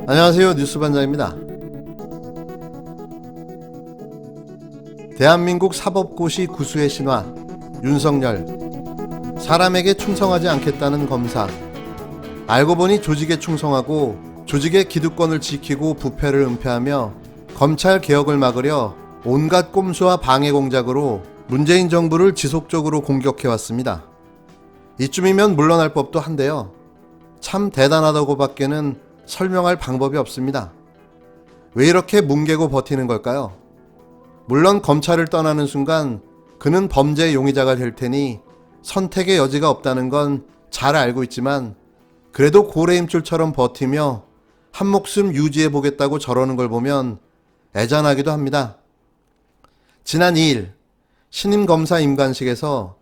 안녕하세요. 뉴스반장입니다. 대한민국 사법고시 구수의 신화 윤석열. 사람에게 충성하지 않겠다는 검사. 알고 보니 조직에 충성하고 조직의 기득권을 지키고 부패를 은폐하며 검찰 개혁을 막으려 온갖 꼼수와 방해 공작으로 문재인 정부를 지속적으로 공격해왔습니다. 이쯤이면 물러날 법도 한데요. 참 대단하다고 밖에는 설명할 방법이 없습니다. 왜 이렇게 뭉개고 버티는 걸까요? 물론 검찰을 떠나는 순간 그는 범죄 용의자가 될 테니 선택의 여지가 없다는 건 잘 알고 있지만 그래도 고래임줄처럼 버티며 한 목숨 유지해 보겠다고 저러는 걸 보면 애잔하기도 합니다. 지난 2일 신임 검사 임관식에서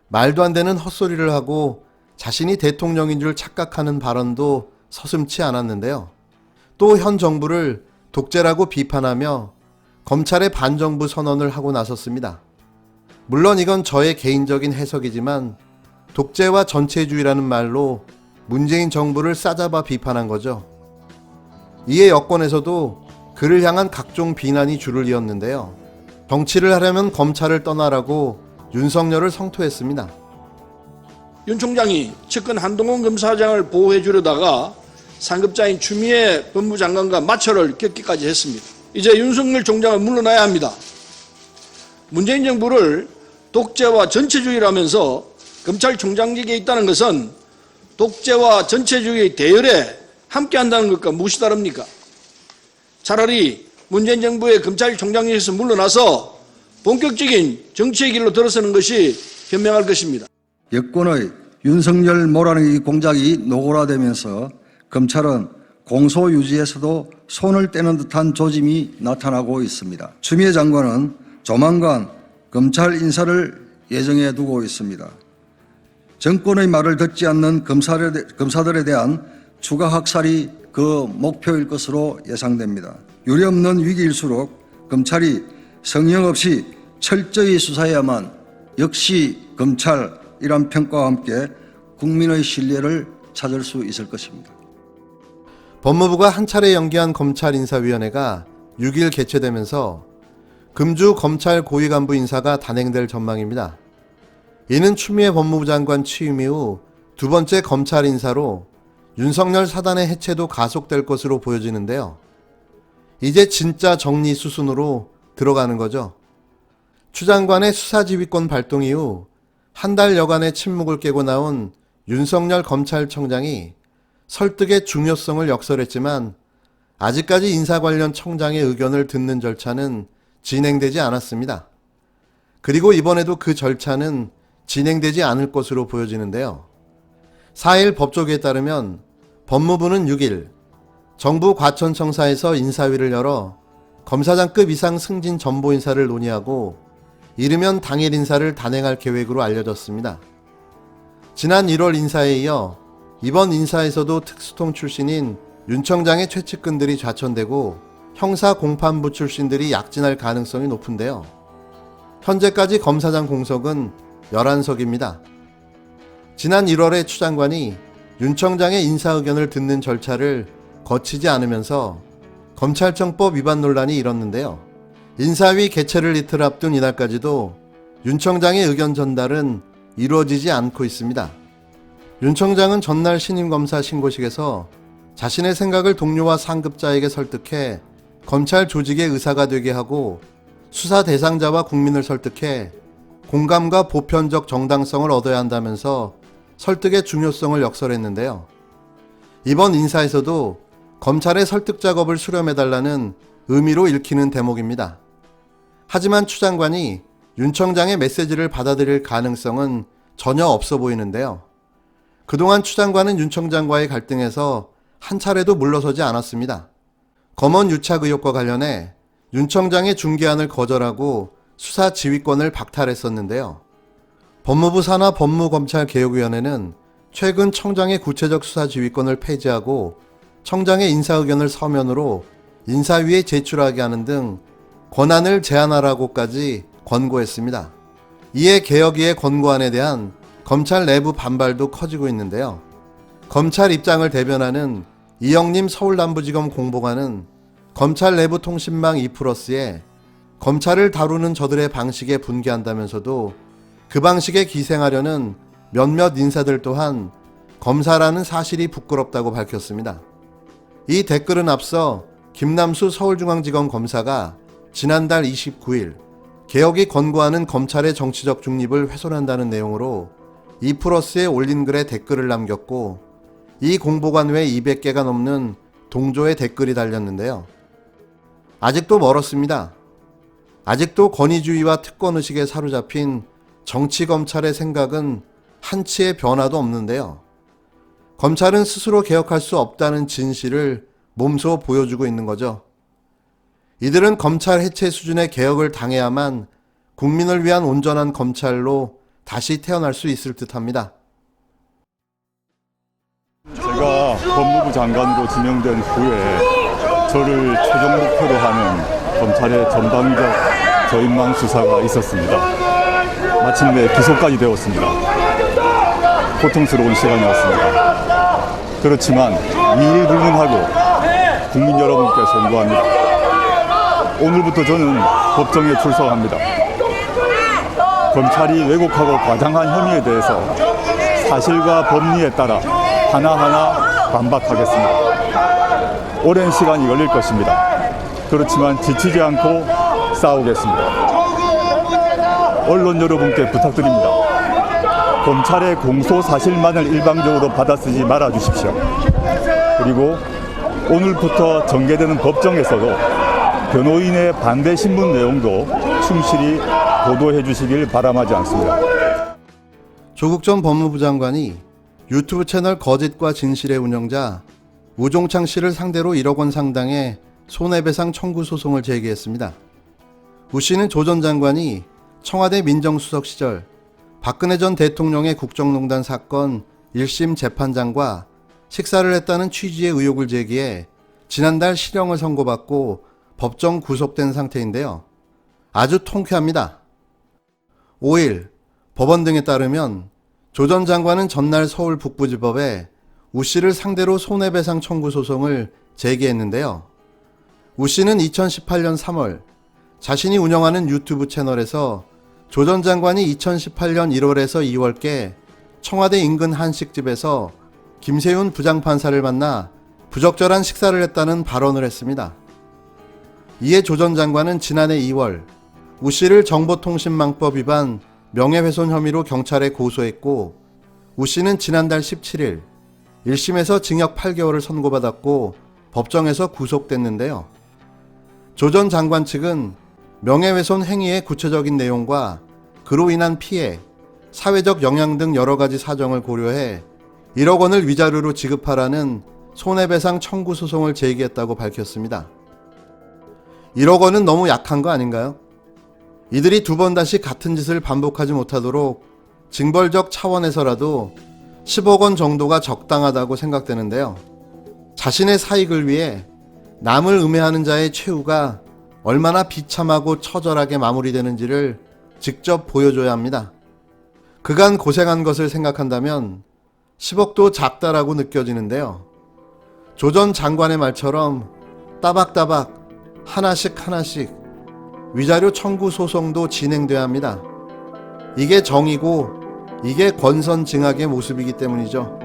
말도 안 되는 헛소리를 하고 자신이 대통령인 줄 착각하는 발언도 서슴지 않았는데요. 또 현 정부를 독재라고 비판하며 검찰의 반정부 선언을 하고 나섰습니다. 물론 이건 저의 개인적인 해석이지만 독재와 전체주의라는 말로 문재인 정부를 싸잡아 비판한 거죠. 이에 여권에서도 그를 향한 각종 비난이 줄을 이었는데요. 정치를 하려면 검찰을 떠나라고 윤석열을 성토했습니다. 윤 총장이 측근 한동훈 검사장을 보호해 주려다가 상급자인 추미애 법무장관과 마찰을 겪기까지 했습니다. 이제 윤석열 총장은 물러나야 합니다. 문재인 정부를 독재와 전체주의라면서 검찰총장직에 있다는 것은 독재와 전체주의의 대열에 함께한다는 것과 무엇이 다릅니까? 차라리 문재인 정부의 검찰총장직에서 물러나서 본격적인 정치의 길로 들어서는 것이 현명할 것입니다. 여권의 윤석열 몰아내기 공작이 노골화되면서 검찰은 공소 유지에서도 손을 떼는 듯한 조짐이 나타나고 있습니다. 추미애 장관은 조만간 검찰 인사를 예정해 두고 있습니다. 정권의 말을 듣지 않는 검사들에 대한 추가 학살이 그 목표일 것으로 예상됩니다. 유례없는 위기일수록 검찰이 성령 없이 철저히 수사해야만 역시 검찰이란 평가와 함께 국민의 신뢰를 찾을 수 있을 것입니다. 법무부가 한 차례 연기한 검찰인사위원회가 6일 개최되면서 금주 검찰 고위 간부 인사가 단행될 전망입니다. 이는 추미애 법무부 장관 취임 이후 두 번째 검찰 인사로 윤석열 사단의 해체도 가속될 것으로 보여지는데요. 이제 진짜 정리 수순으로 들어가는 거죠. 추 장관의 수사지휘권 발동 이후 한 달여간의 침묵을 깨고 나온 윤석열 검찰청장이 설득의 중요성을 역설했지만 아직까지 인사 관련 청장의 의견을 듣는 절차는 진행되지 않았습니다. 그리고 이번에도 그 절차는 진행되지 않을 것으로 보여지는데요. 4일 법조계에 따르면 법무부는 6일 정부 과천청사에서 인사위를 열어 검사장급 이상 승진 전보 인사를 논의하고 이르면 당일 인사를 단행할 계획으로 알려졌습니다. 지난 1월 인사에 이어 이번 인사에서도 특수통 출신인 윤 청장의 최측근들이 좌천되고 형사공판부 출신들이 약진할 가능성이 높은데요. 현재까지 검사장 공석은 11석입니다. 지난 1월에 추 장관이 윤 청장의 인사 의견을 듣는 절차를 거치지 않으면서 검찰청법 위반 논란이 일었는데요. 인사위 개최를 이틀 앞둔 이날까지도 윤 청장의 의견 전달은 이루어지지 않고 있습니다. 윤 청장은 전날 신임검사 신고식에서 자신의 생각을 동료와 상급자에게 설득해 검찰 조직의 의사가 되게 하고 수사 대상자와 국민을 설득해 공감과 보편적 정당성을 얻어야 한다면서 설득의 중요성을 역설했는데요. 이번 인사에서도 검찰의 설득 작업을 수렴해달라는 의미로 읽히는 대목입니다. 하지만 추 장관이 윤 청장의 메시지를 받아들일 가능성은 전혀 없어 보이는데요. 그동안 추 장관은 윤 청장과의 갈등에서 한 차례도 물러서지 않았습니다. 검언 유착 의혹과 관련해 윤 청장의 중개안을 거절하고 수사 지휘권을 박탈했었는데요. 법무부 산하 법무검찰개혁위원회는 최근 청장의 구체적 수사 지휘권을 폐지하고 청장의 인사 의견을 서면으로 인사위에 제출하게 하는 등 권한을 제한하라고까지 권고했습니다. 이에 개혁위의 권고안에 대한 검찰 내부 반발도 커지고 있는데요. 검찰 입장을 대변하는 이영림 서울남부지검 공보관은 검찰 내부 통신망 2플러스에 검찰을 다루는 저들의 방식에 분개한다면서도 그 방식에 기생하려는 몇몇 인사들 또한 검사라는 사실이 부끄럽다고 밝혔습니다. 이 댓글은 앞서 김남수 서울중앙지검 검사가 지난달 29일 개혁이 권고하는 검찰의 정치적 중립을 훼손한다는 내용으로 2플러스에 올린 글에 댓글을 남겼고 이 공보관 외 200개가 넘는 동조의 댓글이 달렸는데요. 아직도 멀었습니다. 아직도 권위주의와 특권의식에 사로잡힌 정치검찰의 생각은 한치의 변화도 없는데요. 검찰은 스스로 개혁할 수 없다는 진실을 몸소 보여주고 있는 거죠. 이들은 검찰 해체 수준의 개혁을 당해야만 국민을 위한 온전한 검찰로 다시 태어날 수 있을 듯합니다. 제가 법무부 장관으로 지명된 후에 저를 최종 목표로 하는 검찰의 전방위적 저인망 수사가 있었습니다. 마침내 기소까지 되었습니다. 고통스러운 시간이었습니다. 그렇지만 미일불문하고 국민 여러분께 선고합니다. 오늘부터 저는 법정에 출석합니다. 검찰이 왜곡하고 과장한 혐의에 대해서 사실과 법리에 따라 하나하나 반박하겠습니다. 오랜 시간이 걸릴 것입니다. 그렇지만 지치지 않고 싸우겠습니다. 언론 여러분께 부탁드립니다. 검찰의 공소 사실만을 일방적으로 받아쓰지 말아 주십시오. 그리고 오늘부터 전개되는 법정에서도 변호인의 반대 신문 내용도 충실히 보도해 주시길 바람하지 않습니다. 조국 전 법무부 장관이 유튜브 채널 거짓과 진실의 운영자 우종창 씨를 상대로 1억 원 상당의 손해배상 청구 소송을 제기했습니다. 우 씨는 조 전 장관이 청와대 민정수석 시절 박근혜 전 대통령의 국정농단 사건 1심 재판장과 식사를 했다는 취지의 의혹을 제기해 지난달 실형을 선고받고 법정 구속된 상태인데요. 아주 통쾌합니다. 5일 법원 등에 따르면 조 전 장관은 전날 서울 북부지법에 우 씨를 상대로 손해배상 청구 소송을 제기했는데요. 우 씨는 2018년 3월 자신이 운영하는 유튜브 채널에서 조 전 장관이 2018년 1월에서 2월께 청와대 인근 한식집에서 김세윤 부장판사를 만나 부적절한 식사를 했다는 발언을 했습니다. 이에 조 전 장관은 지난해 2월 우 씨를 정보통신망법 위반 명예훼손 혐의로 경찰에 고소했고 우 씨는 지난달 17일 1심에서 징역 8개월을 선고받았고 법정에서 구속됐는데요. 조 전 장관 측은 명예훼손 행위의 구체적인 내용과 그로 인한 피해, 사회적 영향 등 여러 가지 사정을 고려해 1억 원을 위자료로 지급하라는 손해배상 청구 소송을 제기했다고 밝혔습니다. 1억 원은 너무 약한 거 아닌가요? 이들이 두 번 다시 같은 짓을 반복하지 못하도록 징벌적 차원에서라도 10억 원 정도가 적당하다고 생각되는데요. 자신의 사익을 위해 남을 음해하는 자의 최후가 얼마나 비참하고 처절하게 마무리되는지를 직접 보여줘야 합니다. 그간 고생한 것을 생각한다면 10억도 작다라고 느껴지는데요. 조 전 장관의 말처럼 따박따박 하나씩 위자료 청구 소송도 진행돼야 합니다. 이게 정의고 이게 권선징악의 모습이기 때문이죠.